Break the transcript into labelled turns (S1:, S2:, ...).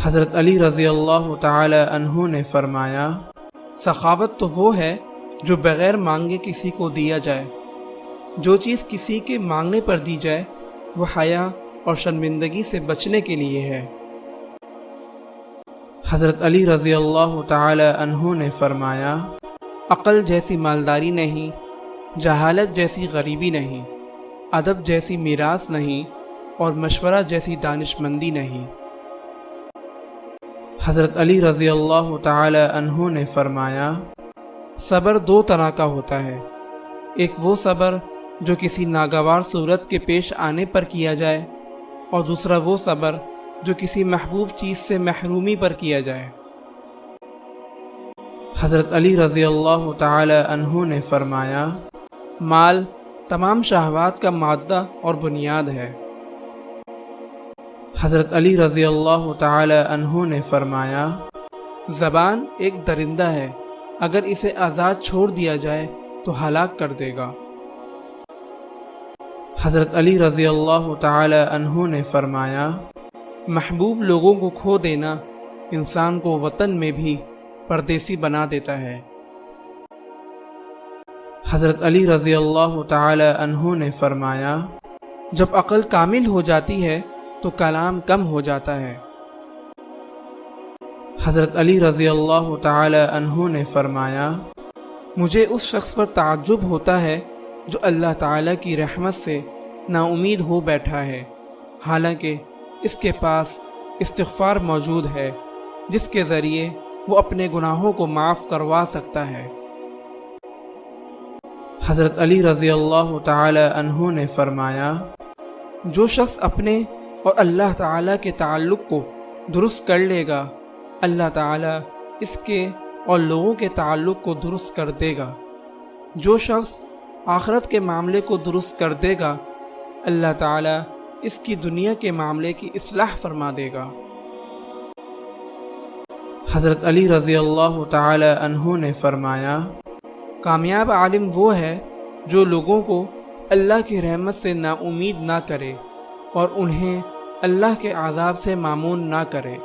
S1: حضرت علی رضی اللہ تعالی عنہ نے فرمایا، سخاوت تو وہ ہے جو بغیر مانگے کسی کو دیا جائے۔ جو چیز کسی کے مانگنے پر دی جائے وہ حیا اور شرمندگی سے بچنے کے لیے ہے۔ حضرت علی رضی اللہ تعالی عنہ نے فرمایا، عقل جیسی مالداری نہیں، جہالت جیسی غریبی نہیں، ادب جیسی میراث نہیں، اور مشورہ جیسی دانشمندی نہیں۔ حضرت علی رضی اللہ تعالی عنہ نے فرمایا، صبر دو طرح کا ہوتا ہے، ایک وہ صبر جو کسی ناگوار صورت کے پیش آنے پر کیا جائے، اور دوسرا وہ صبر جو کسی محبوب چیز سے محرومی پر کیا جائے۔ حضرت علی رضی اللہ تعالی عنہ نے فرمایا، مال تمام شہوات کا مادہ اور بنیاد ہے۔ حضرت علی رضی اللہ تعالی عنہ نے فرمایا، زبان ایک درندہ ہے، اگر اسے آزاد چھوڑ دیا جائے تو ہلاک کر دے گا۔ حضرت علی رضی اللہ تعالی عنہ نے فرمایا، محبوب لوگوں کو کھو دینا انسان کو وطن میں بھی پردیسی بنا دیتا ہے۔ حضرت علی رضی اللہ تعالی عنہ نے فرمایا، جب عقل کامل ہو جاتی ہے تو کلام کم ہو جاتا ہے۔ حضرت علی رضی اللہ تعالی عنہ نے فرمایا، مجھے اس شخص پر تعجب ہوتا ہے جو اللہ تعالی کی رحمت سے نا امید ہو بیٹھا ہے، حالانکہ اس کے پاس استغفار موجود ہے جس کے ذریعے وہ اپنے گناہوں کو معاف کروا سکتا ہے۔ حضرت علی رضی اللہ تعالی عنہ نے فرمایا، جو شخص اپنے اور اللہ تعالی کے تعلق کو درست کر لے گا، اللہ تعالی اس کے اور لوگوں کے تعلق کو درست کر دے گا۔ جو شخص آخرت کے معاملے کو درست کر دے گا، اللہ تعالی اس کی دنیا کے معاملے کی اصلاح فرما دے گا۔ حضرت علی رضی اللہ تعالی عنہ نے فرمایا، کامیاب عالم وہ ہے جو لوگوں کو اللہ کی رحمت سے نا امید نہ کرے اور انہیں اللہ کے عذاب سے مامون نہ کرے۔